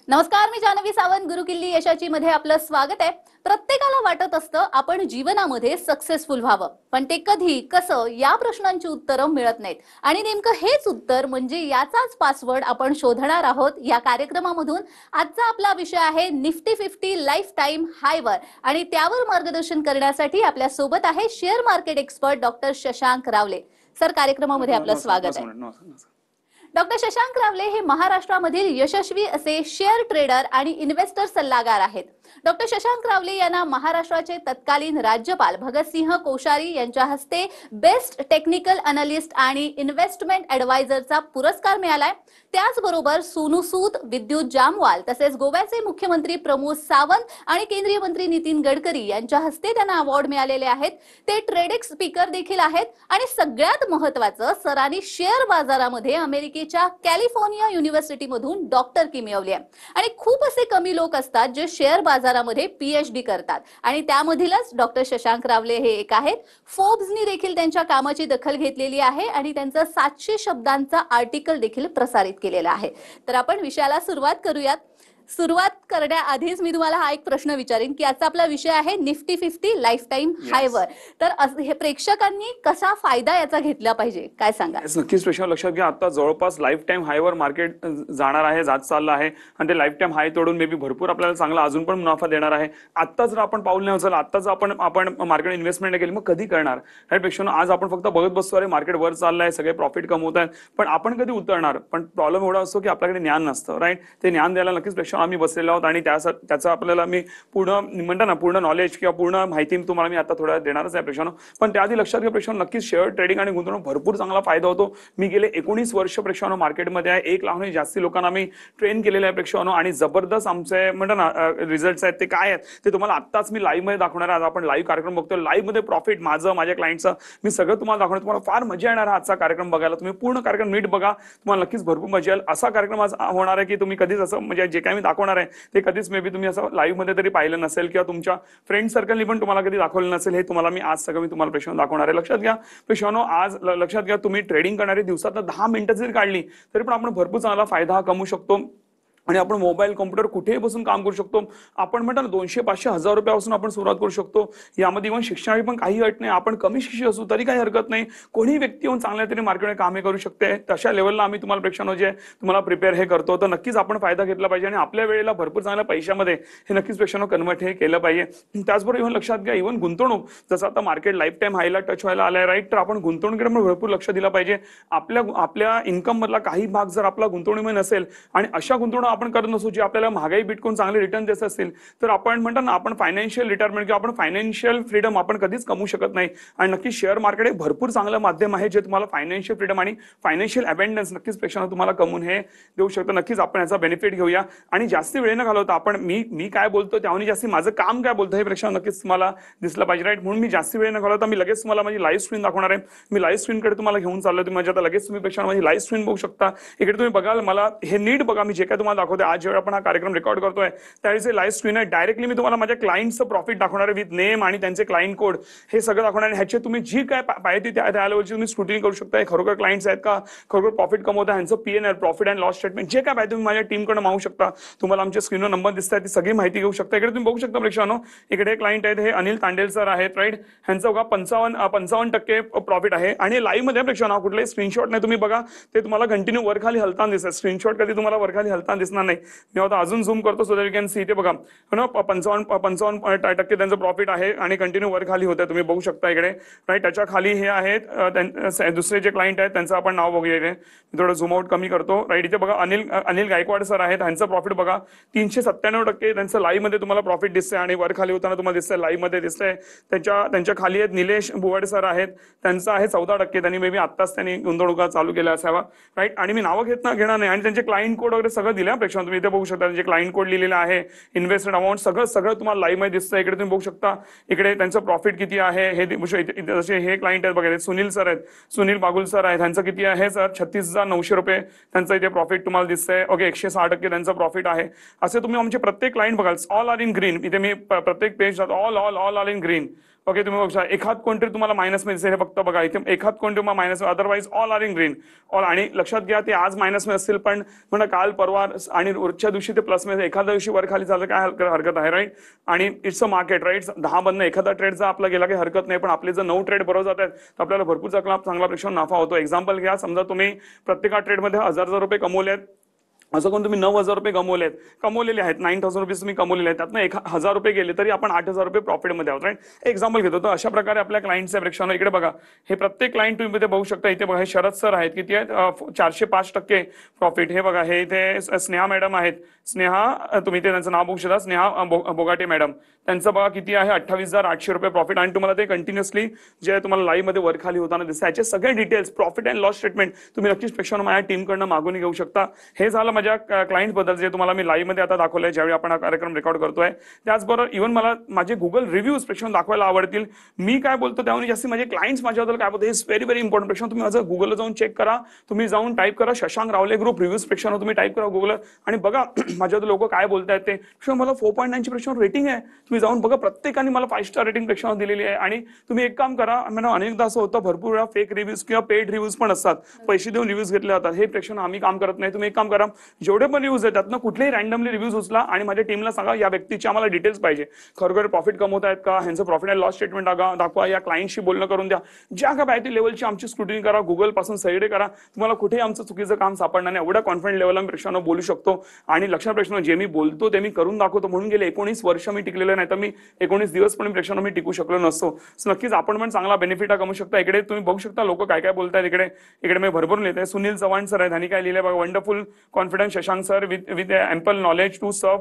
नमस्कार, मी जानवी सावंत. गुरुकिल्ली यशाची मध्ये आपलं स्वागत आहे. प्रत्येकाला वाटत असतं आपण जीवनामध्ये सक्सेसफुल व्हावं, पण ते कधी कसं या प्रश्नांची उत्तरं मिळत नाहीत. आणि नेमकं हेच उत्तर म्हणजे याचाच पासवर्ड आपण शोधणार आहोत या कार्यक्रमामधून. आजचा आपला विषय आहे निफ्टी 50 लाईफ टाइम हायवर, आणि त्यावर मार्गदर्शन करण्यासाठी आपल्या सोबत आहे share market expert doctor Shashank रावले. सर, कार्यक्रमामध्ये आपलं स्वागत आहे. डॉक्टर शशांक रावले हे महाराष्ट्रामधील यशस्वी असे शेअर ट्रेडर आणि इन्व्हेस्टर सल्लागार आहेत. डॉक्टर शशांक रावले यांना महाराष्ट्राचे तत्कालीन राज्यपाल भगतसिंह कोश्यारी यांच्या हस्ते बेस्ट टेक्निकल अनालिस्ट आणि इन्व्हेस्टमेंट ॲडवायझरचा पुरस्कार मिळालाय. त्याचबरोबर सोनू सूद, विद्युत जामवाल तसेच गोव्याचे मुख्यमंत्री प्रमोद सावंत आणि केंद्रीय मंत्री नितीन गडकरी यांच्या हस्ते त्यांना अवॉर्ड मिळालेले आहेत. ते ट्रेडेक्स स्पीकर देखील आहेत आणि सगळ्यात महत्त्वाचं, सरांनी शेअर बाजारामध्ये अमेरिकेच्या कॅलिफोर्निया युनिव्हर्सिटीमधून डॉक्टरकी मिळवली आहे. आणि खूप असे कमी लोक असतात जे शेअर बाजारामध्ये पीएचडी करतात, आणि त्यामधीलच डॉक्टर शशांक रावले हे एक आहेत. फोर्ब्सनी देखील त्यांच्या कामाची दखल घेतलेली आहे आणि त्यांचा 700 शब्दांचा आर्टिकल देखील प्रसारित केलेला आहे. तर आपण विषयाला सुरुवात करूयात. सुरुवात करण्याआधीच मी तुम्हाला हा एक प्रश्न विचारेन की आजचा आपला विषय आहे निफ्टी 50 लाईफ टाइम हायवर. तर हे प्रेक्षकांनी कसा फायदा याचा घेतला पाहिजे, काय सांगा? नक्कीच प्रश्न लक्षात घ्या. आता जवळपास लाईफ टाइम हायवर मार्केट जाणार आहे, जात चाललं आहे, आणि ते लाईफ टाइम हाय तोडून मे बी भरपूर आपल्याला चांगला अजून पण मुनाफा देणार आहे. आता जर आपण पाऊल नाही उचललं, आता जर आपण मार्केट इन्व्हेस्टमेंट केली, मग कधी करणार? राईट पेक्षा आज आपण फक्त बघत बसतो, अरे मार्केट वर चाललं आहे, सगळे प्रॉफिट कमवत आहेत, पण आपण कधी उतरणार? पण प्रॉब्लेम एवढा असतो की आपल्याकडे ज्ञान नसतं. राईट, ते ज्ञान द्यायला नक्कीच पेक्षा आम्ही बसलेलो आहोत, आणि त्याचा आपल्याला मी पूर्ण नॉलेज किंवा पूर्ण माहिती तुम्हाला मी आता थोड्या देणारच आहे प्रेक्षांनो. पण त्याआधी लक्षात घ्या प्रेक्षांनो, नक्कीच शेअर ट्रेडिंग आणि गुंतवणूक भरपूर चांगला फायदा होतो. मी गेले 19 वर्ष प्रेक्षांनो मार्केटमध्ये आहे. 1 लाखाहून जास्ती लोकांना मी ट्रेन केलेलं आहे प्रेक्षांनो, आणि जबरदस्त आमचे रिझल्ट्स आहेत. ते काय आहेत ते तुम्हाला आत्ताच मी लाईव्ह मध्ये दाखवणार आहे. आज आपण लाईव्ह कार्यक्रम बघतोय, लाईव्ह मध्ये प्रॉफिट माझं, माझ्या क्लायंटचं मी सगळं तुम्हाला दाखवणार. तुम्हाला फार मजा येणार आजचा कार्यक्रम बघायला. तुम्ही पूर्ण कार्यक्रम नीट बघा, तुम्हाला नक्कीच भरपूर मजा येईल. असा कार्यक्रम आज होणार आहे की तुम्ही कधीच असं म्हणजे जे काही मी दाखवणार आहे ते कधीच मे बी तुम्ही असं लाईव्ह मध्ये तरी पाहिलं नसेल, किंवा तुमच्या फ्रेंड सर्कलनी पण तुम्हाला कधी दाखवलं नसेल. हे तुम्हाला मी आज सगळं मी तुम्हाला प्रेक्षांनो दाखवणार आहे. लक्षात घ्या प्रेक्षांनो, आज लक्षात घ्या, तुम्ही ट्रेडिंग करणारी दिवसात 10 मिनिटं जरी काढली तरी पण आपण भरपूर चांगला फायदा कमवू शकतो. आणि आपण मोबाईल, कॉम्प्युटर कुठेही बसून काम करू शकतो. आपण म्हणतो ना 200, 500, 1000 रुपयापासून आपण सुरुवात करू शकतो. यामध्ये इव्हन शिक्षणाची पण काही अट नाही. आपण कमी शिक्षित असू तरी काही हरकत नाही. कोणीही व्यक्ती येऊन चांगल्या तरी मार्केटमध्ये कामे करू शकते. तशा लेवलला आम्ही तुम्हाला प्रेक्षांनो जे तुम्हाला प्रिपेअर हे करतो, तर नक्कीच आपण फायदा घेतला पाहिजे, आणि आपल्या वेळेला भरपूर चांगल्या पैशामध्ये हे नक्कीच प्रेक्षांनो कन्वर्ट हे केलं पाहिजे. त्याचबरोबर इव्हन लक्षात घ्या, इव्हन गुंतवणूक, जसं आता मार्केट लाईफ टाइम हायला टच व्हायला आलाय, राईट, तर आपण गुंतवणुकीकडे पण भरपूर लक्ष दिलं पाहिजे. आपल्या इन्कम मधला काही भाग जर आपला गुंतवणुकीमध्ये नसेल, आणि अशा गुंतवणूक आपण करत नसू जे महागाई बिटकॉइन चांगले रिटर्न देत असतील, तर आपण म्हणतो ना आपण फायनान्शियल रिटायरमेंट किंवा आपण फायनान्शियल फ्रीडम आपण कधीच कमवू शकत नाही. आणि नक्की शेअर मार्केट एक भरपूर चांगलं माध्यम आहे जे तुम्हाला फायनान्शियल फ्रीडम आणि फायनान्शियल अबंडन्स नक्कीच प्रेक्षांनो तुम्हाला कमवून हे देऊ शकतं. नक्कीच आपण याचा बेनिफिट घेऊया, आणि जास्ती वेळ न घालवता आपण मी काय बोलतो त्याहून जास्ती माझं काम काय बोलतो हे प्रेक्षांनो नक्कीच तुम्हाला दिसलं पाहिजे. राईट, म्हणून मी जास्ती वेळ न घालवता मी लगेच तुम्हाला माझी लाईव्ह स्क्रीन दाखवणार आहे. मी लाईव्ह स्क्रीनकडे तुम्हाला घेऊन चाललोय. तुम्ही माझ्या आता लगेच तुम्ही प्रेक्षांनो माझी लाईव्ह स्क्रीन बघू शकता. इकडे तुम्ही बघाल, मला हे नीट बघा, मी जे काय तुम्हाला दाखवतोय आज जेव्हा आपण हा कार्यक्रम रेकॉर्ड करतोय त्यावेळी लाईव्ह स्क्रीन आहे. डायरेक्टली मी तुम्हाला माझ्या क्लायंटचं प्रॉफिट दाखवणार आहे, विथ नेम आणि त्यांचे क्लायंट कोड हे सगळं दाखवणार आहे. ह्याचे तुम्ही जी काय पाहिजे त्या लेवलची तुम्ही स्क्रुटिनी करू शकता. खरोखर क्लायंट्स आहेत का, खरोखर प्रॉफिट कमवता, ह्यांचं PNL, profit and loss statement जे काय पाहिजे तुम्ही माझ्या टीमकडे मागू शकता. तुम्हाला आमच्या स्क्रीनवर नंबर दिसतात, ती सगळी माहिती घेऊ शकता. इकडे तुम्ही बघू शकता प्रेक्षांनो, इकडे क्लायंट आहेत, हे अनिल तांडेल सर आहेत. राईट, ह्यांचं बघा 55% प्रॉफिट आहे, आणि लाईव्ह मध्ये प्रेक्षांनो कुठलाही स्क्रीनशॉट नाही. तुम्ही बघा ते तुम्हाला कंटिन्यू वर खाली हलताना दिसतात. स्क्रीनशॉट कधी तुम्हाला वर खाली हलताना दिसणार नाही. मी आता अजून झूम करतो so that you can see. ते बघा 55% त्यांचं प्रॉफिट आहे, आणि कंटिन्यू वर खाली होतं, तुम्ही बघू शकता इकडे. राईट, त्याच्या खाली हे आहेत दुसरे जे क्लायंट आहेत त्यांचं आपण नाव बघूया. इकडे मी थोडं झूम आउट कमी करतो. राईट, इथे बघा अनिल गायकवाड सर आहेत. त्यांचं प्रॉफिट बघा 397% त्यांचं लाईव्ह मध्ये तुम्हाला प्रॉफिट दिसतंय, आणि वर खाली होताना तुम्हाला दिसतंय, लाईव्ह मध्ये दिसतंय. त्यांच्या खाली आहेत निलेश बुवाड सर आहेत, त्यांचं आहे 14%. त्यांनी मे बी आत्ताच त्यांनी गुंतवणुका चालू केल्या असावा. राईट, आणि मी नावं घेणार नाही, आणि त्यांचे क्लायंट कोड वगैरे सगळं दिलं प्रेक्षांनो. तुम्ही इथे बघू शकता त्यांचे क्लायंट कोड लिहिलेलं आहे, इन्व्हेस्टेड अमाऊंट सगळं तुम्हाला लाईव्ह मध्ये दिसतं. इकडे तुम्ही बघू शकता, इकडे त्यांचं प्रॉफिट किती आहे हे जसे हे क्लायंट आहेत बघा, सुनील सर आहेत, सुनील बागुल सर आहेत. त्यांचं किती आहे सर 36,900 रुपये त्यांचं इथे प्रॉफिट तुम्हाला दिसतंय. ओके, 106% त्यांचं प्रॉफिट आहे. असे तुम्ही आमचे प्रत्येक क्लायंट बघाल, ऑल आर इन ग्रीन. इथे मी प्रत्येक page all are in green. Okay, तुम्ही बघू शकता एखाद कोणतरी तुम्हाला मायनस मध्ये दिसेल, हे फक्त बघा इथे एखाद कोणतरी तुम्हाला minus, otherwise all are in green all. आणि लक्षात घ्या ते आज मायनस मध्ये असतील पण म्हणा काल परवा आणि रोजच्या दिवशी ते प्लस मध्ये, एखाद्या दिवशी वर खाली झालं काय हरकत आहे, राईट. आणि इट्स अ मार्केट, राईट. 10 बंद एखादा ट्रेड जर आपला गेला काही हरकत नाही, पण आपले जर 9 ट्रेड बरोबर जात आहेत तर आपल्याला भरपूर चांगला प्रेक्षण नफा होतो. एक्झाम्पल घ्या, समजा तुम्ही प्रत्येक ट्रेडमध्ये 1000 रुपये कमवले आहेत, असं कोण तुम्ही 9,000 रुपये कमवलेले आहेत, 9,000 रुपीज तुम्ही कमवलेले आहेत, त्यातनं 1,000 रुपये गेले तरी आपण 8,000 रुपये प्रॉफिटमध्ये आहोत, राईट. एक्झाम्पल घेतो. तर अशा प्रकारे आपल्या क्लायंटच्या प्रेक्षांना इकडे बघा, हे प्रत्येक क्लायंट तुम्ही इथे बघू शकता. इथे बघा हे शरद सर आहेत, किती आहेत 405% प्रॉफिट. हे बघा हे इथे स्नेहा मॅडम आहेत, स्नेहा तुम्ही ते त्यांचं नाव बघू शकता, स्नेहा बोगाटे मॅडम, त्यांचं बघा किती आहे 28,800 रुपये प्रॉफिट. आणि तुम्हाला ते कंटिन्युअसली जे तुम्हाला लाईव्ह मध्ये वर खाली होताना दिसतं, याचे सगळे details profit and loss statement तुम्ही नक्कीच प्रेक्षांना माझ्या टीमकडनं मागून घेऊ शकता. हे झालं माझ्या क्लायंट बद्दल जे तुम्हाला मी लाईव्ह मध्ये आता दाखवलंय ज्यावेळी आपण हा कार्यक्रम रेकॉर्ड करतोय. त्याचबरोबर इव्हन मला माझे गुगल रिव्ह्यूज प्रेक्षांना दाखवायला आवडतील. मी काय बोलतो त्याहून जास्त माझे क्लायंट्स माझ्याबद्दल काय बोलतो, इज व्हेरी व्हेरी इम्पॉर्टंट. प्रेक्षांना तुम्ही माझं गुगलला जाऊन चेक करा, तुम्ही जाऊन टाईप करा शशांक रावले ग्रुप रिव्ह्यूज प्रेक्षांना तुम्ही टाईप करा गुगलला आणि बघा माझ्याबद्दल लोक काय बोलतायत ते. मला 4.9 ची प्रेक्षांवर रेटिंग आहे, तुम्ही जाऊन बघा. प्रत्येकाने मला 5 स्टार रेटिंग प्रेक्षांना दिलेली आहे. आणि तुम्ही एक काम करा, मला अनेकदा असं होतं भरपूर वेळा फेक रिव्ह्यूज किंवा पेड रिव्ह्यूज पण असतात, पैसे देऊन रिव्ह्यूज घेतले जातात. हे प्रेक्षांना आम्ही काम करत नाही. तुम्ही एक काम करा, जेवढे पण रिव्ह्यूज आहेत त्यातनं कुठलेही रँडमली रिव्ह्यूज उचला आणि माझ्या टीमला सांगा या व्यक्तीची आम्हाला डिटेल्स पाहिजे, खरोखर प्रॉफिट कमवत आहेत का, ह्यांचं प्रॉफिट अँड लॉस स्टेटमेंट दाखवा, या क्लायंटशी बोलणं करून द्या. ज्या काय पाहिजे लेवलची आमची स्क्रुटिनी करा, गुगल पासून सैडे करा, तुम्हाला कुठेही आमचं चुकीचं काम सापडणार नाही. एवढ्या कॉन्फिडंट लेवलला मी प्रेक्षांना बोलू शकतो. आणि लक्षात प्रेक्षांना जे मी बोलतो ते मी करून दाखवतो, म्हणून गेले 19 वर्ष मी टिकलेलं नाही, तर मी 19 दिवस पण प्रेक्षांना मी टिकू शकलो नसतो. नक्कीच आपण पण चांगला बेनिफिट कमवू शकता. इकडे तुम्ही बघू शकता लोक काय काय बोलतात. इकडे मी भरभरून लिहित आहे. सुनील चव्हाण सर आहेत, त्यांनी काय लिहिलंय बघा, wonderful confidence Shashank sir with ample knowledge to सर्व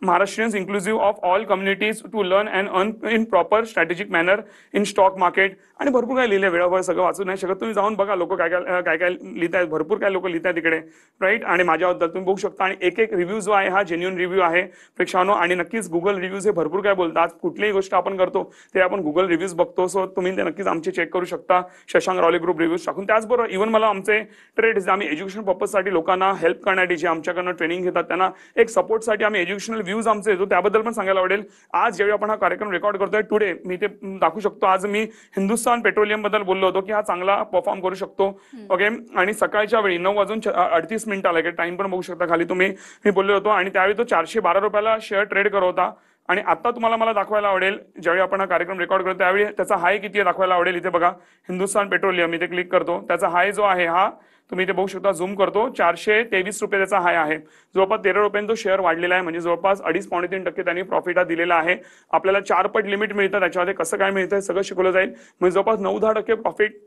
Maharashtrians inclusive of all communities to learn and earn in proper strategic manner in stock market. आणि भरपूर काय लिहिले, वेळावर सगळं वाचू नाही शकत, तुम्ही जाऊन बघा लोक काय काय लिहित आहेत, भरपूर काय लोक लिहित आहेत इकडे, राईट. आणि माझ्याबद्दल तुम्ही बघू शकता. आणि एक रिव्ह्यू जो आहे हा जेन्युइन रिव्ह्यू आहे प्रेक्षांनो. आणि नक्कीच गुगल रिव्ह्यूज हे भरपूर काय बोलतात. कुठलीही गोष्ट आपण करतो ते आपण गुगल रिव्ह्यूज बघतो, सो तुम्ही ते नक्कीच आमचे चेक करू शकता शशांक रावले ग्रुप रिव्ह्यूज टाकून. त्याचबरोबर इव्हन मला आमचे ट्रेड्स आम्ही एज्युकेशन पर्पजसाठी लोकांना हेल्प करण्यासाठी जे आमच्याकडनं ट्रेनिंग घेतात त्यांना एक सपोर्टसाठी आम्ही एज्युकेशनल व्ह्यूज आमचे येतो, त्याबद्दल पण सांगायला आवडेल. आज ज्यावेळी आपण हा कार्यक्रम रेकॉर्ड करतोय टुडे, मी ते दाखवू शकतो. आज मी हिंदुस्थान पेट्रोलियम बद्दल बोललो होतो की हा चांगला परफॉर्म करू शकतो. ओके. आणि सकाळच्या वेळी 9:38 टाइम पण बघू शकता खाली तुम्ही, मी बोललो होतो. आणि त्यावेळी तो 412 रुपयाला शेअर ट्रेड करत होता. आणि आता तुम्हाला मला दाखवायला आवडेल ज्यावेळी आपण हा कार्यक्रम रेकॉर्ड करतो त्यावेळी त्याचा हाय किती आहे दाखवायला आवडेल. इथे बघा हिंदुस्थान पेट्रोलियम, इथे क्लिक करतो, त्याचा हाय जो आहे हा तुम्ही इथे बघू शकता, झूम करतो, 423 रुपये त्याचा हाय आहे. जवळपास 13 रुपयांनी तो शेअर वाढलेला आहे, म्हणजे जवळपास 2.5-3% त्यांनी प्रॉफिट हा दिलेला आहे. आपल्याला 4 पट लिमिट मिळतं, त्याच्यामध्ये कसं काय मिळतं सगळं शिकवलं जाईल. म्हणजे जवळपास 9-10% प्रॉफिट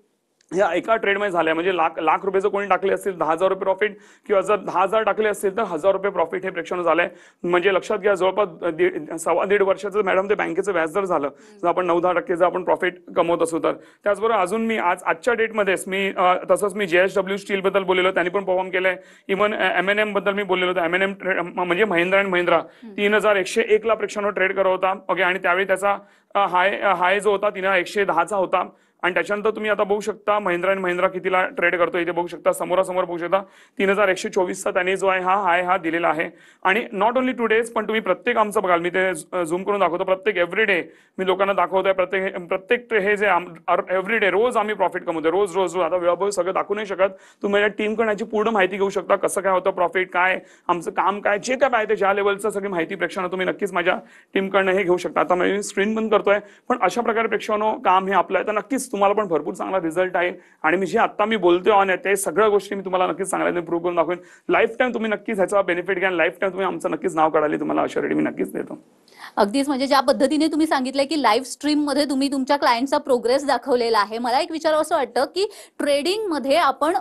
या एका ट्रेडमध्ये झाल्या. म्हणजे लाख रुपये जर कोणी टाकले असतील 10,000 रुपये प्रॉफिट, किंवा जर 10,000 टाकले असतील तर 1,000 रुपये प्रॉफिट हे प्रेक्षण झालंय. म्हणजे लक्षात घ्या जवळपास 1.5 वर्षाचं मॅडम ते बँकेचं व्याज जर झालं, जर आपण 9-10% जर आपण प्रॉफिट कमवत असू तर. त्याचबरोबर अजून मी आजच्या डेटमध्येच मी तसंच मी JSW स्टील बद्दल बोललेलो, त्यांनी पण परफॉर्म केलंय. इव्हन M&M बद्दल मी बोललेलो होतो. M&M म्हणजे महिंद्रा अँड महिंद्रा 3,101 ला प्रेक्षांवर ट्रेड करत होता. ओके. आणि त्यावेळी त्याचा हाय जो होता 3,110चा होता. आणि त्याच्यानंतर तुम्ही आता बघू शकता महिंद्रा अँड महिंद्रा कितीला ट्रेड करतो, इथे बघू शकता समोरासमोर बघू शकता 3,124चा त्याने जो आहे हा दिलेला आहे. आणि नॉट ओन्ली टुडेज, पण तुम्ही प्रत्येक आमचं बघाल, मी ते झूम करून दाखवतो, प्रत्येक एव्हरीडे मी लोकांना दाखवतोय. प्रत्येक हे जे एव्हरीडे रोज आम्ही प्रॉफिट कमवतोय, रोज. आता वेळाभर सगळं दाखवू नाही शकत. तुम्ही माझ्या टीमकडे याची पूर्ण माहिती घेऊ शकता, कसं काय होतं प्रॉफिट, काय आमचं काम, काय जे काय पाहिजे ज्या लेवलचं सगळी माहिती प्रेक्षांना तुम्ही नक्कीच माझ्या टीमकडनं हे घेऊ शकता. आता मी स्क्रीन बंद करतोय, पण अशा प्रकारे प्रेक्षांनो काम हे आपलं आहे, तर नक्कीच तुम्हाला पण भरपूर चांगला रिझल्ट आहे. आणि मी जे आता मी बोलतोय ऑन आहे ते सगळ्या गोष्टी मी तुम्हाला नक्कीच चांगल्या प्रूव्ह करून दाखवेन. लाईफ टाइम तुम्ही नक्कीच ह्याचा बेनिफिट घ्या, लाईफ टाइम तुम्ही आमचं नक्कीच नाव काढाली, तुम्हाला अशा मी नक्कीच देतो. अगदीच, म्हणजे ज्या पद्धतीने तुम्ही सांगितलंय की लाईव्ह स्ट्रीम मध्ये तुम्ही तुमच्या क्लायंटचा प्रोग्रेस दाखवलेला आहे, मला एक विचारावं असं वाटतं की ट्रेडिंग मध्ये आपण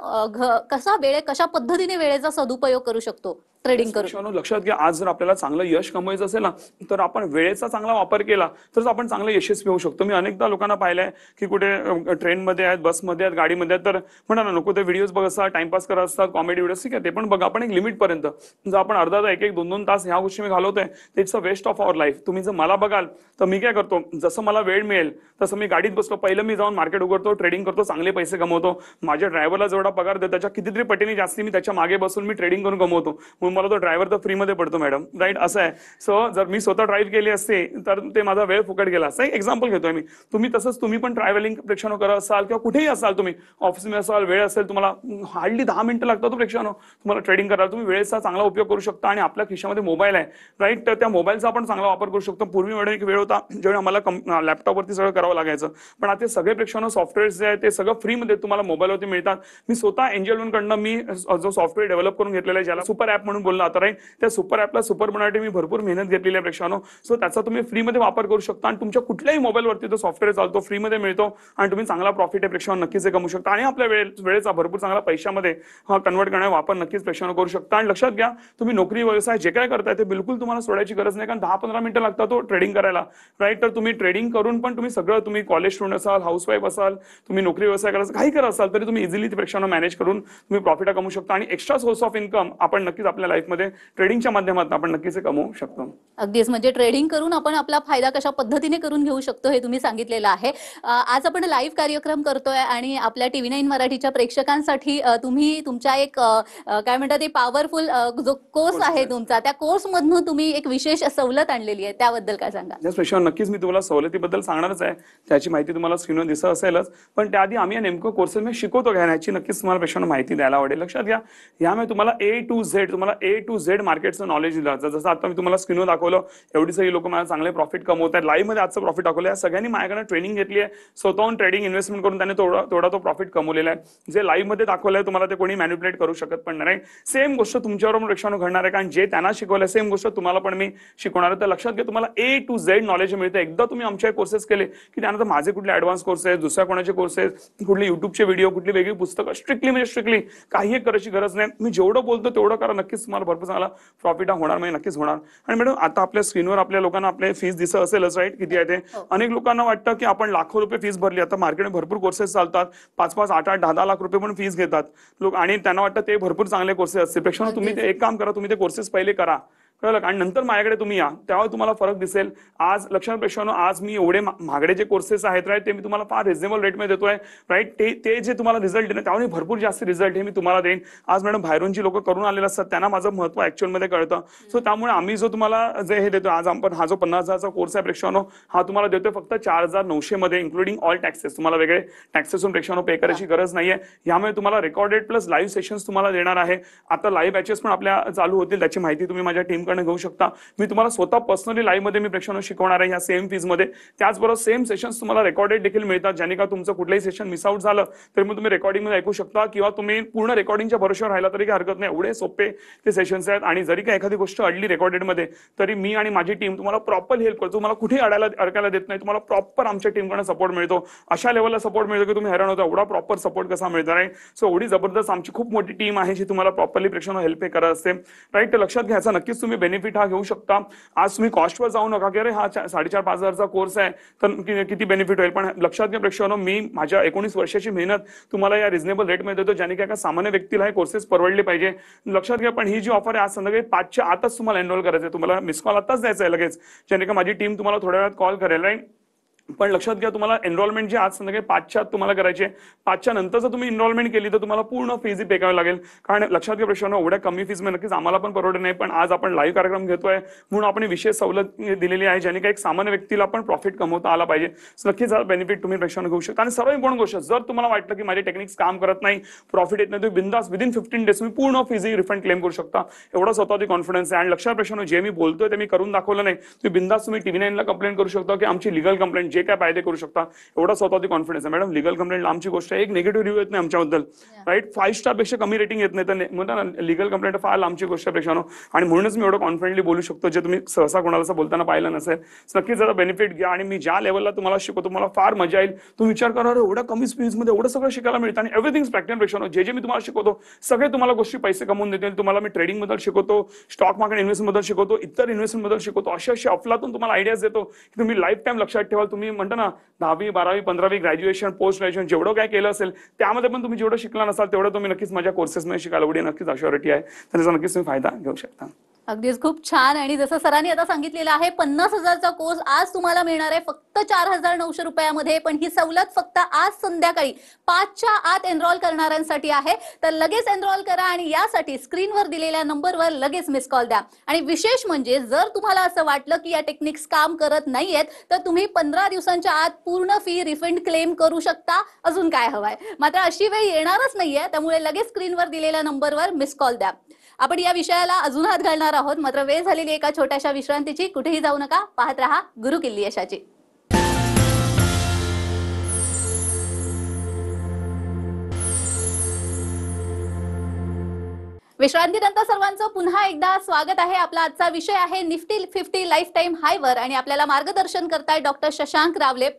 कशा पद्धतीने वेळेचा सदुपयोग करू शकतो ट्रेडिंग करून. लक्षात घ्या, आज जर आपल्याला चांगलं यश कमवायचं असेल ना, तर आपण वेळेचा चांगला वापर केला तरच आपण चांगलं यशस्वी होऊ शकतो. मी अनेकदा लोकांना पाहिलंय की कुठे ट्रेनमध्ये आहेत, बसमध्ये आहेत, गाडीमध्ये आहेत, तर म्हणा ना नको ते व्हिडिओज बघत असतात, टाइमपास करत असतात, कॉमेडी व्हिडिओज, ठीक आहे ते पण बघा, आपण एक लिमिट पर्यंत. जर आपण अर्धा 1-2 तास ह्या गोष्टी मी घालवतोय, it's a waste of our life. तुम्ही जर मला बघाल तर मी काय करतो, जसं मला वेळ मिळेल तसं मी गाडीत बसतो, पहिलं मी जाऊन मार्केट उघडतो, ट्रेडिंग करतो, चांगले पैसे कमवतो. माझ्या ड्रायव्हरला जेवढा पगार देतो त्याच्या कितीतरी पटीने जास्ती मी त्याच्या मागे बसून मी ट्रेडिंग करून कमवतो. पण मला तो ड्रायव्हर तर फ्रीमध्ये पडतो मॅडम, राईट, असं आहे. सो जर मी स्वतः ड्राईव्ह केली असते तर ते माझा वेळ फुकट गेला असता. एक एक्झाम्पल घेतोय मी. तुम्ही पण ट्रॅव्हलिंग प्रेक्षानो करत असाल किंवा कुठेही असाल, तुम्ही ऑफिसमध्ये असाल, वेळ असेल तुम्हाला, हार्डली 10 मिनिटं लागतात तो प्रेक्षानो तुम्हाला ट्रेडिंग करायला. तुम्ही वेळेचा चांगला उपयोग करू शकता आणि आपल्या खिशामध्ये मोबाईल आहे, राईट, तर त्या मोबाईलचा आपण चांगला वापर करू शकतो. पूर्वी मॅडम एक वेळ होता जेव्हा आम्हाला लॅपटॉपवरती सगळं करावं लागायचं, पण आता सगळे प्रेक्षानो सॉफ्टवेअर जे आहे ते सगळं फ्रीमध्ये तुम्हाला मोबाईलवरती मिळतात. मी स्वतः एंजल कडनं मी जो सॉफ्टवेअर डेव्हलप करून घेतलेला आहे, ज्याला सुपर ॲप म्हणून बोलला आता, राईट, त्या सुपर ॲपला सुपर बनवण्यासाठी मी भरपूर मेहनत घेतलेली आहे प्रेक्षानो. सो त्याचा तुम्ही फ्रीमध्ये वापर करू शकता आणि तुमच्या कुठल्याही मोबाईलवरती तो सॉफ्टवेअर चालतो, फ्रीमध्ये मिळतो आणि तुम्ही चांगला प्रॉफिट आहे प्रेक्षानो नक्कीच कमवू शकता आणि आपल्या वेळेचा भरपूर चांगला पैशामध्ये कन्वर्ट करण्याचा वापर नक्कीच प्रेक्षानो करू शकता. आणि लक्षात घ्या, तुम्ही नोकरी व्यवसाय जे काय करताय ते बिलकुल तुम्हाला सोडायची गरज नाही, कारण 10-15 मिनिटं लागतात तो ट्रेडिंग करायला, राईट. तर तुम्ही ट्रेडिंग करून पण तुम्ही कॉलेज स्टुडंट असाल, हाऊसवाईफ असाल, तुम्ही नोकरी व्यवसाय करायचं काही करत असाल तरी तुम्ही इझिली प्रेक्षानो मॅनेज करून तुम्ही प्रॉफिट कमवू शकता आणि एक्स्ट्रा सोर्स ऑफ इन्कम आपण नक्कीच आपल्या लाईफमध्ये ट्रेडिंगच्या माध्यमातून आपण नक्कीच कमवू शकतो. अगदीच, म्हणजे ट्रेडिंग करून आपण आपला फायदा कशा पद्धतीने करून घेऊ शकतो हे तुम्ही सांगितलेलं आहे. आज आपण लाईव्ह कार्यक्रम करतोय आणि आपल्या TV9 मराठीच्या प्रेक्षकांसाठी तुम्ही तुमच्या एक काय म्हणतात ते पॉवरफुल जो कोर्स आहे तुमचा, त्या कोर्स मधून तुम्ही एक विशेष सवलत आणलेली आहे, त्याबद्दल काय सांगा? नक्कीच मी तुम्हाला सवलतीबद्दल सांगणारच आहे, त्याची माहिती तुम्हाला स्क्रीनवर दिसत असेलच, पण त्याआधी आम्ही नेमकं कोर्सेस मी शिकवतो घ्यायची नक्कीच तुम्हाला प्रेक्षकांना माहिती द्यायला आवडेल. लक्षात घ्या, यामुळे तुम्हाला A to Z मार्केटचं नॉलेज दिलं जातं. जसं आता मी तुम्हाला स्क्रीनवर दाखवलं, एवढी सगळी लोक मला चांगले प्रॉफिट कमवत आहेत, लाईव्ह मध्ये आजचं प्रॉफिट दाखवलं. या सगळ्यांनी माझ्याकडे ट्रेनिंग घेतली आहे, स्वतःहून ट्रेडिंग इन्व्हेस्टमेंट करून त्याने थोडा तो प्रॉफिट कमवलेला आहे. जे लाईव्ह मध्ये दाखवलंय तुम्हाला ते कोणी मॅन्युप्युलेट करू शकत पण नाही. सेम गोष्ट तुमच्यावर प्रेक्षकांनो घडणार आहे, कारण जे त्यांना शिकवलंय सेम गोष्ट तुम्हाला पण मी शिकवणार आहे. तर लक्षात घ्या, तुम्हाला A to Z नॉलेज मिळतं. एकदा तुम्ही आमचे कोर्सेस केले की त्यानंतर माझे कुठले ऍडव्हान्स कोर्सेस, दुसऱ्या कोणाचे कोर्सेस, कुठले युट्यूबचे व्हिडिओ, कुठली वेगळी पुस्तकं, स्ट्रिक्टली काही करायची गरज नाही. मी जेवढं बोलतो तेवढं करा, नक्कीच तुम्हाला भरपूर चांगला प्रॉफिट होणार, म्हणजे नक्कीच होणार. आणि मॅडम आता आपल्या स्क्रीनवर आपल्या लोकांना आपले फीस दिसत असेलच, राईट, किती आहे ते. अनेक लोकांना वाटतं की आपण लाखो रुपये फीस भरली. आता मार्केटमध्ये भरपूर कोर्सेस चालतात, 5-5, 8-8, 10-10 लाख रुपये पण फीस घेतात लोक, आणि त्यांना वाटतं ते भरपूर चांगले कोर्सेस असतील. पेक्षा तुम्ही ते एक काम करा, तुम्ही ते कोर्सेस पहिले करा, कळलं, आणि नंतर माझ्याकडे तुम्ही या, तेव्हा तुम्हाला फरक दिसेल. आज लक्षात प्रेक्षकांनो, आज मी एवढे महागडे जे कोर्सेस आहेत, राईट, ते मी तुम्हाला फार रिझनेबल रेटमध्ये देतोय, राईट. ते जे तुम्हाला रिझल्ट देणार त्यामुळे भरपूर जास्त रिझल्ट हे मी तुम्हाला देईन. आज मॅडम बाहेरून जी लोक करून आलेले असतात त्यांना माझं महत्व ऍक्च्युअल मध्ये कळतं. सो त्यामुळे आम्ही जो तुम्हाला जे हे देतो, आज आपण हा जो 50,000चा कोर्स आहे प्रेक्षकांनो, हा तुम्हाला देतोय फक्त 4,900 मध्ये, इन्क्लुडिंग ऑल टॅक्सेस. तुम्हाला वेगळे टॅक्सेस प्रेक्षकांनो पे करायची गरज नाहीये. यामुळे तुम्हाला रेकॉर्डेड प्लस लाईव्ह सेशन्स तुम्हाला देणार आहे. आता लाईव्ह बॅचेस पण आपल्या चालू होतील, त्याची माहिती तुम्ही माझ्या टीमकडनं घेऊ शकता. मी तुम्हाला स्वतः पर्सनली लाईव्ह मध्ये मी प्रेक्षकांना शिकवणार आहे या सेम फीज मध्ये. त्याचबरोबर सेम सेशन्स तुम्हाला रेकॉर्डेड देखील मिळतात, ज्याने का तुमचं कुठलंही सेशन मिस आउट झालं तरी मग तुम्ही रेकॉर्डिंग मध्ये ऐकू शकता, किंवा तुम्ही पूर्ण रेकॉर्डिंगच्या भरोश्यावर राहिला तरी काही हरकत नाही. एवढे सोपे ते सेशन्स आहेत, आणि जरी काही एखादी गोष्ट अडली रेकॉर्डेड मध्ये तरी मी आणि माझी टीम तुम्हाला प्रॉपर हेल्प करतो. तुम्हाला कुठेही अडकायला देत नाही. तुम्हाला प्रॉपर आमच्या टीमकडून सपोर्ट मिळतो. अशा लेवलला सपोर्ट मिळतो की तुम्ही हैराण होता, एवढा प्रॉपर सपोर्ट कसा मिळणार आहे. सो एवढी जबरदस्त आमची खूप मोठी टीम आहे जी तुम्हाला प्रॉपरली प्रेक्षकांना हेल्प करत असते, राईट. तर लक्षात घ्यायचा, नक्कीच तुम्ही बेनिफिट हा घेऊ शकता. आज तुम्ही कॉस्टवर जाऊ नका की अरे हा 4,500-5,000चा कोर्स आहे तर किती बेनिफिट होईल. पण लक्षात घ्या प्रेक्षकांनो, मी माझ्या 19 वर्षाची मेहनत तुम्हाला या रिझनेबल रेटमध्ये देतो, ज्याने एका सामान्य व्यक्तीला हे कोर्सेस परवडले पाहिजे. लक्षात घ्या, पण ही जी ऑफर आहे आज संध्याकाळी 5च्या आतच तुम्हाला एनरोल करायचं आहे. तुम्हाला मिस कॉल आताच द्यायचा आहे लगेच, ज्याने का माझी टीम तुम्हाला थोड्या वेळात कॉल करेल, राईट. पण लक्षात घ्या, तुम्हाला एनरोलमेंट जी आज संध्याकाळी 5च्या आत तुम्हाला करायची आहे. 5च्या नंतर जर तुम्ही एनरोलमेंट केली तर तुम्हाला पूर्ण फीज पे करावी लागेल. कारण लक्षात घ्या प्रेक्षकांनो, एवढ्या कमी फीज मध्ये नक्कीच आम्हाला पण परवडत नाही. पण आज आपण लाईव्ह कार्यक्रम घेतोय म्हणून आपण विशेष सवलत दिलेली आहे, ज्याने काही एक सामान्य व्यक्तीला पण प्रॉफिट कमवता आला पाहिजे. नक्कीच बेनिफिट तुम्ही प्रेक्षकांना घेऊ शकता. आणि सर्व इम्पॉर्टंट गोष्ट, जर तुम्हाला वाटलं की माझे टेक्निक्स काम करत नाही, प्रॉफिट येत नाही, तुम्ही बिंदास विदिन 15 डेज तुम्ही पूर्ण फीज रिफंड क्लेम करू शकता. एवढा स्वतःची कॉन्फिडन्स आहे. आणि लक्षात प्रेक्षकांनो, जे मी बोलतोय ते मी करून दाखवलं नाही. तुम्ही बिंदास तुम्ही TV9 ला कंप्लेंट करू शकता की आमची लिगल कंप्लेंट जे काय पाहिजे करू शकता. एवढा स्वतःची कॉन्फिडन्स आहे. मॅडम, लिगल कंप्लेंट आमची गोष्ट आहे, एक निगेटिव्ह रिव्ह्यू येत नाही आमच्याबद्दल, राईट. 5 स्टार पेक्षा कमी रेटिंग येत नाही, तर म्हणता ना लिगल कंप्लेंट फार आमची गोष्ट प्रेक्षकांनो. आणि म्हणूनच मी एवढं कॉन्फिडेंटली बोलू शकतो, जे तुम्ही सहसा कोणाला बोलताना पाहिलं नसेल. नक्कीच जरा बेनिफिट घ्या. आणि मी ज्या लेवलला तुम्हाला शिकवतो तुम्हाला फार मजा येईल. तुम्ही विचार करा, एवढ्या कमी फीज मध्ये एवढं सगळं शिकायला मिळतं, आणि एव्हरीथिंग प्रॅक्टिकल प्रेक्षकांनो. जे मी तुम्हाला शिकवतो सगळे तुम्हाला गोष्टी पैसे कमवून देतील. तुम्हाला मी ट्रेडिंग बद्दल शिकवतो, स्टॉक मार्केट इन्व्हेस्टमेंट बद्दल शिकवतो, इतर इन्व्हेस्टमेंट बद्दल शिकवतो. अशा अफलातून तुम्हाला आयडियाज देतो की तुम्ही लाईफ टाइम लक्षात ठेवाल. तुम्ही म्हणता ना 10वी 12वी 15वी ग्रॅज्युएशन, पोस्ट ग्रॅज्युएशन जेवढं काय केलं असेल त्यामध्ये पण तुम्ही जेवढं शिकला नसाल तेवढं तुम्ही नक्कीच माझ्या कोर्सेसमध्ये शिकायला एवढी नक्कीच अश्युरिटी आहे. त्याचा नक्कीच तुम्ही फायदा घेऊ शकता. अगदीच खूप छान. आणि जसं सरांनी आता सांगितलेलं आहे, 50,000चा कोर्स आज तुम्हाला मिळणार आहे फक्त 4,900 रुपयामध्ये. पण ही सवलत फक्त आज संध्याकाळी 5च्या आत एनरोल करणाऱ्यांसाठी आहे. तर लगेच एनरोल करा आणि यासाठी स्क्रीनवर दिलेल्या नंबरवर लगेच मिस कॉल द्या. आणि विशेष म्हणजे जर तुम्हाला असं वाटलं की या टेक्निक्स काम करत नाहीयेत, तर तुम्ही 15 दिवसांच्या आत पूर्ण फी रिफंड क्लेम करू शकता. अजून काय हवंय? मात्र अशी वेळ येणारच नाहीये, त्यामुळे लगेच स्क्रीनवर दिलेल्या नंबरवर मिस कॉल द्या. आपण या विषयाला अजून हात घालणार आहोत, मात्र वेळ झालेली एका छोट्याशा विश्रांतीची. कुठेही जाऊ नका, पाहत रहा गुरुकिल्ली यशाची. विश्रांतीनंतर सर्वांचं पुन्हा एकदा स्वागत आहे. आपला आजचा विषय आहे निफ्टी 50 लाईफ टाईम हायवर आणि आपल्याला मार्गदर्शन करताय डॉक्टर शशांक रावले.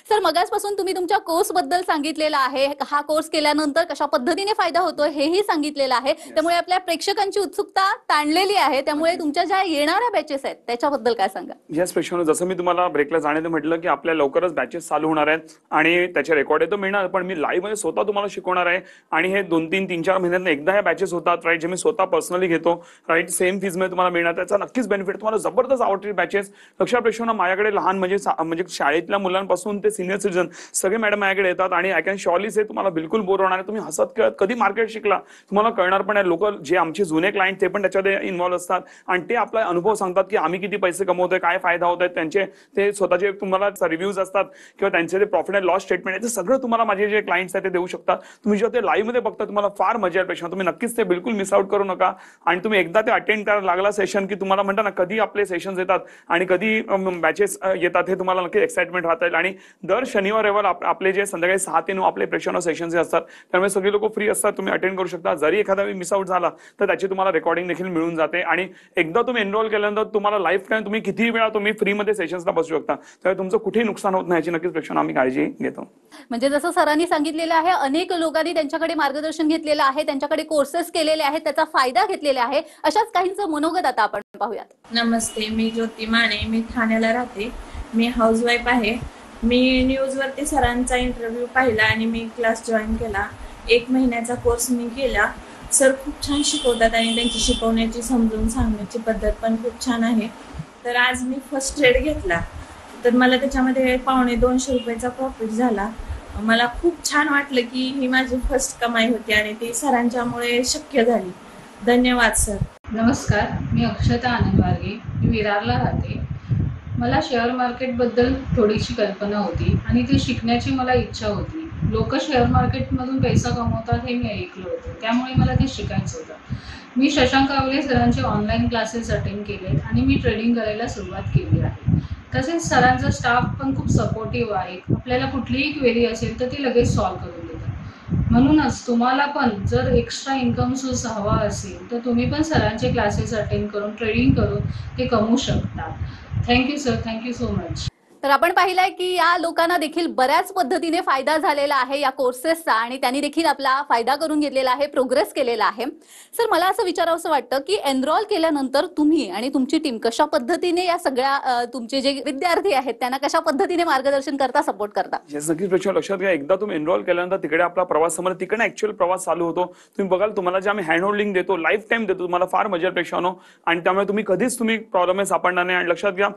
सर, मगासपासून तुम्ही तुमच्या कोर्स बद्दल सांगितलेलं आहे. हा कोर्स केल्यानंतर कशा पद्धतीने फायदा होतो हेही सांगितलेलं आहे. त्यामुळे आपल्या प्रेक्षकांची उत्सुकता ताणलेली आहे. त्यामुळे तुमच्या ज्या येणाऱ्या बॅचेस आहेत त्याच्याबद्दल काय सांगा? येस पेशंट, जसं मी तुम्हाला ब्रेकला जाण्याचं म्हटलं की आपल्या लवकरच बॅचेस चालू होणार आहेत आणि त्याचे रेकॉर्ड तर मिळणार, पण मी लाईव्ह मध्ये स्वतः तुम्हाला शिकवणार आहे. आणि हे 2-3-4 महिन्यात एकदा ह्या बॅचेस होतात, राईट, जे मी स्वतः पर्सनली घेतो, राईट, सेम फीज मध्ये तुम्हाला मिळणार. त्याचा नक्कीच बेनिफिट तुम्हाला जबरदस्त आवडतील बॅचेस. लक्षात पेशंट, माझ्याकडे लहान म्हणजे शाळेतल्या मुलांपासून ते सिनियर सिटीजन सगळे मॅडम माझ्याकडे येतात आणि आय कॅन शॉर्ली से तुम्हाला बिलकुल बोर होणार आहे. तुम्ही हसत खेळत कधी मार्केट शिकला तुम्हाला कळणार पण आहे. लोक जे आमचे जुने क्लायंट ते पण त्याच्यामध्ये इन्व्हॉल्व असतात आणि ते आपला अनुभव सांगतात की आम्ही किती पैसे कमवतोय, काय फायदा होत आहे त्यांचे. ते स्वतःचे तुम्हाला रिव्ह्यूज असतात किंवा त्यांचे ते प्रॉफिट अँड लॉस स्टेटमेंट आहे, ते सगळं तुम्हाला माझे जे क्लायंट्स आहेत ते देऊ शकतात. तुम्ही जेव्हा ते लाईव्ह मध्ये बघता तुम्हाला फार मजा येईल पेशंट. तुम्ही नक्कीच ते बिलकुल मिस आउट करू नका. आणि तुम्ही एकदा ते अटेंड करायला लागला सेशन की तुम्हाला म्हणता ना कधी आपले सेशन्स येतात आणि कधी बॅचेस येतात हे तुम्हाला नक्की एक्साइटमेंट राहता. आणि दर शनिवार रविवार आपले जे संध्याकाळी 6 ते 9 आपले प्रेक्षण सेशन्स असतात, त्यामुळे सगळे लोक फ्री असतात, तुम्ही अटेंड करू शकता. जरी एखादा मिस आउट झाला तर त्याची तुम्हाला रेकॉर्डिंग देखील मिळून जाते. आणि एकदा तुम्ही एनरोल केल्यानंतर तुम्हाला लाईफ टाईम तुम्ही किती वेळा तुम्ही फ्रीमध्ये सेशन्सला बसू शकता. त्यामुळे तुमचं कुठेही नुकसान होत नाही याची नक्कीच प्रेक्षण आम्ही काळजी घेतो. म्हणजे जसं सरांनी सांगितलेलं आहे, अनेक लोकांनी त्यांच्याकडे मार्गदर्शन घेतलेलं आहे, त्यांच्याकडे कोर्सेस केलेले आहेत, त्याचा फायदा घेतलेला आहे. अशाच काहींचं मनोगत आता आपण पाहूयात. नमस्ते, मी ज्योती माने, मी ठाण्याला राहते. मी हाऊसवाईफ आहे. मी न्यूजवरती सरांचा इंटरव्ह्यू पाहिला आणि मी क्लास जॉईन केला. 1 महिन्याचा कोर्स मी केला. सर खूप छान शिकवतात आणि त्यांची शिकवण्याची समजून सांगण्याची पद्धत पण खूप छान आहे. तर आज मी फर्स्ट ट्रेड घेतला, तर मला त्याच्यामध्ये 250 रुपयाचा प्रॉफिट झाला. मला खूप छान वाटलं की ही माझी फर्स्ट कमाई होती आणि ती सरांच्यामुळे शक्य झाली. धन्यवाद सर. नमस्कार, मी अक्षता आनंदवार्गे, मी विरारला राहते. मला शेअर मार्केटबद्दल थोडीशी कल्पना होती आणि ती शिकण्याची मला इच्छा होती. लोक शेअर मार्केटमधून पैसा कमवतात हे मी ऐकलं होतं, त्यामुळे मला ते शिकायचं होतं. मी शशांक रावले सरांचे ऑनलाईन क्लासेस अटेंड केलेत आणि मी ट्रेडिंग करायला सुरुवात केली आहे. तसेच सरांचा स्टाफ पण खूप सपोर्टिव्ह आहे. आपल्याला कुठलीही क्वेरी असेल तर ती लगेच सॉल्व्ह करून देतात. म्हणूनच तुम्हाला पण जर एक्स्ट्रा इन्कम सोर्स हवा असेल तर तुम्ही पण सरांचे क्लासेस अटेंड करून ट्रेडिंग करून ते कमवू शकता. Thank you sir, thank you so much. तर आपण पाहिलंय की या लोकांना देखील बऱ्याच पद्धतीने फायदा झालेला आहे या कोर्सेसचा आणि त्यांनी देखील आपला फायदा करून घेतलेला आहे, प्रोग्रेस केलेला आहे. सर, मला असं विचारावंसं वाटतं की एनरोल केल्यानंतर तुम्ही आणि तुमची टीम कशा पद्धतीने या सगळ्या तुमचे जे विद्यार्थी आहेत त्यांना कशा पद्धतीने मार्गदर्शन करता, सपोर्ट करता? नक्कीच प्रश्न लक्षात घ्या. एकदा तुम्ही एनरोल केल्यानंतर तिकडे आपला प्रवास समोर तिकडे ऍक्च्युअल प्रवास चालू होतो. तुम्ही बघाल तुम्हाला जे आम्ही हँड होल्डिंग देतो, लाईफ टाईम देतो, तुम्हाला फार मजा पेक्षानो. आणि त्यामुळे तुम्ही कधीच प्रॉब्लेम सापडणार नाही. आणि लक्षात घ्या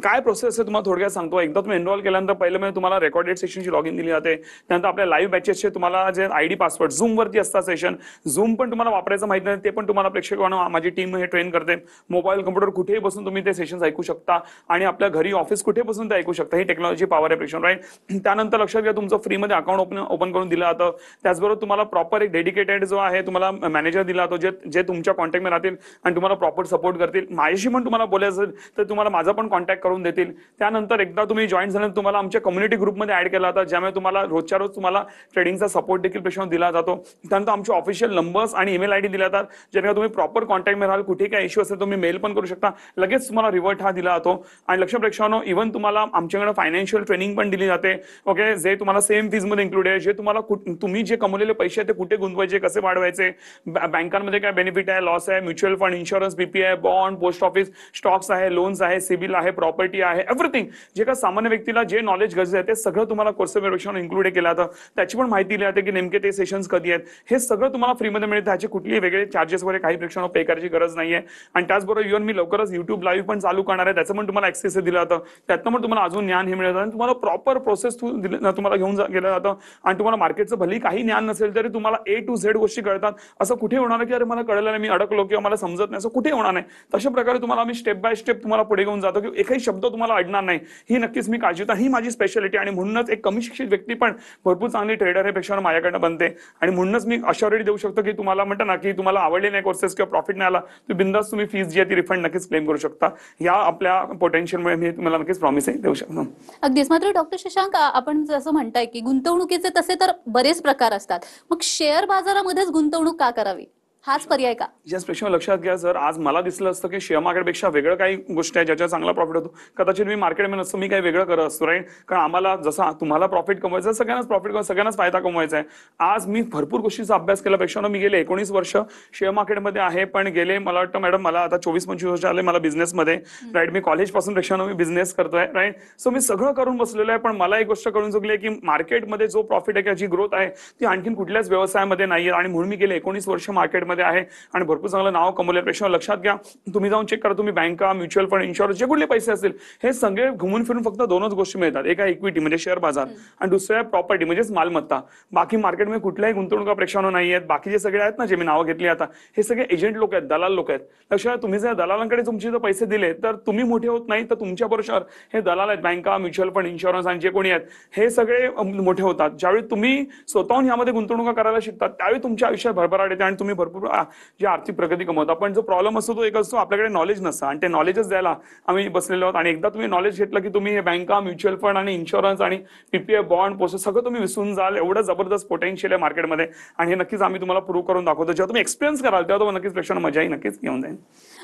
काय प्रोसेस आहे तुम्हाला थोडक्यात सांगतो. एकदा तुम्ही एनरोल केल्यानंतर पहिलं म्हणजे तुम्हाला रेकॉर्डेड सेशनची लॉग इन दिली जाते. त्यानंतर आपल्या लाईव्ह बॅचेसचे तुम्हाला जे आयडी पासवर्ड झूम वरती असतात सेशन, झूम पण तुम्हाला वापरायचं माहिती नाही ते पण तुम्हाला प्रेक्षकांना माझी टीम हे ट्रेन करते. मोबाईल कम्प्युटर कुठेही बसून तुम्ही ते सेशन्स ऐकू शकता आणि आपल्या घरी ऑफिस कुठे बसून ते ऐकू शकता. ही टेक्नॉलॉजी पॉवर आहे प्रेक्षक, राईट. त्यानंतर लक्षात घ्या तुमचं फ्रीमध्ये अकाउंट ओपन करून दिलं जातं. त्याचबरोबर तुम्हाला प्रॉपर एक डेडिकेटेड जो आहे तुम्हाला मॅनेजर दिला जातो जे तुमच्या कॉन्टॅक्टमध्ये राहतील आणि तुम्हाला प्रॉपर सपोर्ट करतील. माझ्याशी पण तुम्हाला बोलायचं असेल तर तुम्हाला माझा पण कॉन्टॅक्ट करून देतील. त्यानंतर एकदा तुम्ही जॉईन झाल्यानंतर तुम्हाला आमच्या कम्युनिटी ग्रुपमध्ये ऍड केला जातं, ज्यामुळे तुम्हाला रोजच्या रोज तुम्हाला ट्रेडिंगचा सपोर्ट देखील पेशंट दिला जातो. त्यानंतर आमचे ऑफिशियल नंबर्स आणि ईमेल आयडी दिले जातात, जेणेकरून तुम्ही प्रॉपर कॉन्टॅक्टमध्ये राहाल. कुठे काय इश्यू असेल तुम्ही मेल पण करू शकता, लगेच तुम्हाला रिव्हर्ट हा दिला जातो. आणि लक्ष प्रेक्षकांनो, इव्हन तुम्हाला आमच्याकडे फायनान्शियल ट्रेनिंग पण दिली जाते. ओके, जे तुम्हाला सेम फीज मध्ये इन्क्लूड आहे. जे तुम्हाला तुम्ही जे कमवलेले पैसे आहेत ते कुठे गुंतवायचे, कसे वाढवायचे, बँकांमध्ये काय बेनिफिट आहे, लॉस आहे, mutual fund, insurance, PPI, bond, post office, stocks आहे, लोन्स आहे, सिबिल आहे, प्रॉपर्टी आहे, एव्हरीथिंग जे काय एका सामान्य व्यक्तीला जे नॉलेज गरजेचं आहे ते सगळं तुम्हाला कोर्सेपेक्षा इन्क्लूड केलं जातं. त्याची पण माहिती दिली जाते की नेमके ते सेशन्स कधी आहेत, हे सगळं तुम्हाला फ्रीमध्ये मिळतं. त्याचे कुठलेही वेगळे चार्जेस वगैरे काही प्रेक्षकांना पे करायची गरज नाहीये. आणि त्याचबरोबर इव्हन मी लवकरच युट्यूब लाईव्ह पण चालू करणार आहे, त्याचं पण तुम्हाला ऍक्सेस दिलं जातं. त्यातनं पण तुम्हाला अजून ज्ञान हे मिळतं आणि तुम्हाला प्रॉपर प्रोसेस तुम्हाला घेऊन गेलं जातं. आणि तुम्हाला मार्केटचं भलेही काही ज्ञान नसेल तरी तुम्हाला A to Z गोष्टी कळतात. असं कुठे होणार नाही की अरे मला कळलं नाही, मी अडकलो किंवा मला समजत नाही, असं कुठे होणार नाही. तशा प्रकारे तुम्हाला आम्ही स्टेप बाय स्टेप तुम्हाला पुढे घेऊन जातो की एकही शब्द तुम्हाला अडणार नाही. ही नक्कीच मी काळजी घेतो. ही माझी स्पेशालिटी आणि म्हणूनच एक कमी शिक्षित व्यक्ती पण भरपूर चांगली ट्रेडर हे पेक्षा माझ्याकडनं बनते. आणि म्हणूनच मी अश्युरिटी देऊ शकतो की तुम्हाला म्हणता ना की तुम्हाला आवडले नाही कोर्सेस किंवा प्रॉफिट नाही आला तर बिंदास तुम्ही फीस जी आहे ती रिफंड नक्कीच क्लेम करू शकता. या आपल्या पोटेन्शियलमुळे मी तुम्हाला नक्कीच प्रॉमिस देऊ शकतो. अगदीच. मात्र डॉक्टर शशांक, आपण जसं म्हणताय की गुंतवणुकीचे तसे तर बरेच प्रकार असतात, मग शेअर बाजारामध्येच गुंतवणूक का करावी, हाच पर्याय का? याच प्रश्न लक्षात घ्या, जर आज मला दिसलं असतं की शेअर मार्केटपेक्षा वेगळं काही गोष्ट आहे ज्याच्यात चांगला प्रॉफिट होतो, कदाचित मी मार्केटमध्ये नसतं, मी काही वेगळं करत असतो, राईट. कारण आम्हाला जसं तुम्हाला प्रॉफिट कमवायचं आहे, सगळ्यांनाच प्रॉफिट सगळ्यांनाच फायदा कमवायचा आहे. आज मी भरपूर गोष्टीचा अभ्यास केल्यापेक्षा मी गेले 19 वर्ष शेअर मार्केटमध्ये आहे. पण गेले मला वाटतं मॅडम मला आता 24-25 वर्ष आले मला बिझनेसमध्ये, राईट. मी कॉलेजपासून पेक्षा मी बिझनेस करतोय, राईट. सो मी सगळं करून बसलेलो आहे. पण मला एक गोष्ट कळून चुकली आहे की मार्केटमध्ये जो प्रॉफिट आहे, जी ग्रोथ आहे ती आणखीन कुठल्याच व्यवसायामध्ये नाहीये. आणि म्हणून मी गेले 19 वर्ष मार्केटमध्ये आहे आणि भरपूर चांगलं नाव कमवल्यापेक्षा लक्षात घ्या, तुम्ही जाऊन चेक करा, तुम्ही बँका, म्युच्युअल फंड, इन्शुरन्स जे कुठले पैसे असतील हे सगळे घुमून फिरून फक्त दोनच गोष्टी मिळतात. एक आहे इक्विटी म्हणजे शेअर बाजार आणि दुसरं आहे प्रॉपर्टी म्हणजेच मालमत्ता. बाकी मार्केटमध्ये कुठल्याही गुंतवणुका प्रेक्षकांना नाही आहेत. बाकी जे सगळे आहेत ना जे मी नावं घेतली आता, हे सगळे एजंट लोक आहेत, दलाल लोक आहेत. लक्षात, तुम्ही जर दलालांकडे तुमचे जर पैसे दिले तर तुम्ही मोठे होत नाही, तर तुमच्या बरोबर हे दलाल आहेत, बँका, म्युच्युअल फंड, इन्शुरन्स आणि जे कोणी आहेत हे सगळे मोठे होतात. ज्यावेळी तुम्ही स्वतःहून यामध्ये गुंतवणुका करायला शिकतात त्यावेळी तुमच्या आयुष्यात भरभराट येते आणि तुम्ही भरपूर जी आर्थिक प्रगती कमवता. पण जो प्रॉब्लेम असतो तो एक असतो, आपल्याकडे नॉलेज नसतं आणि ते नॉलेजच द्यायला आम्ही बसलेलो आहोत. आणि एकदा तुम्ही नॉलेज घेतलं की तुम्ही हे बँका, म्युच्युअल फंड आणि इन्शुरन्स आणि PPF, बॉन्ड, पोस्ट सगळं तुम्ही विसरून जाल. एवढं जबरदस्त पोटेन्शियल आहे मार्केटमध्ये आणि हे नक्कीच आम्ही तुम्हाला प्रूव्ह करून दाखवतो. जेव्हा तुम्ही एक्सपिरियन्स कराल तेव्हा तुम्हाला नक्कीच प्रेक्षकांना मजाही नक्कीच घेऊन जाईल.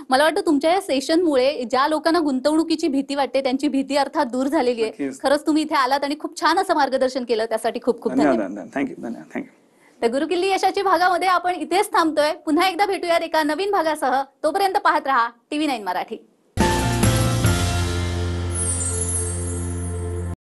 मला वाटतं तुमच्या या सेशनमुळे ज्या लोकांना गुंतवणुकीची भीती वाटते त्यांची भीती अर्थात दूर झालेली आहे. नक्कीच. खरंच तुम्ही इथे आलात आणि खूप छान असं मार्गदर्शन केलं, त्यासाठी खूप खूप धन्यवाद. धन्यवाद. थँक्यू. तर गुरुकिल्ली यशाची भागामध्ये आपण इथेच थांबतोय. पुन्हा एकदा भेटूयात एका नवीन भागासह. तोपर्यंत पाहत रहा TV9 मराठी.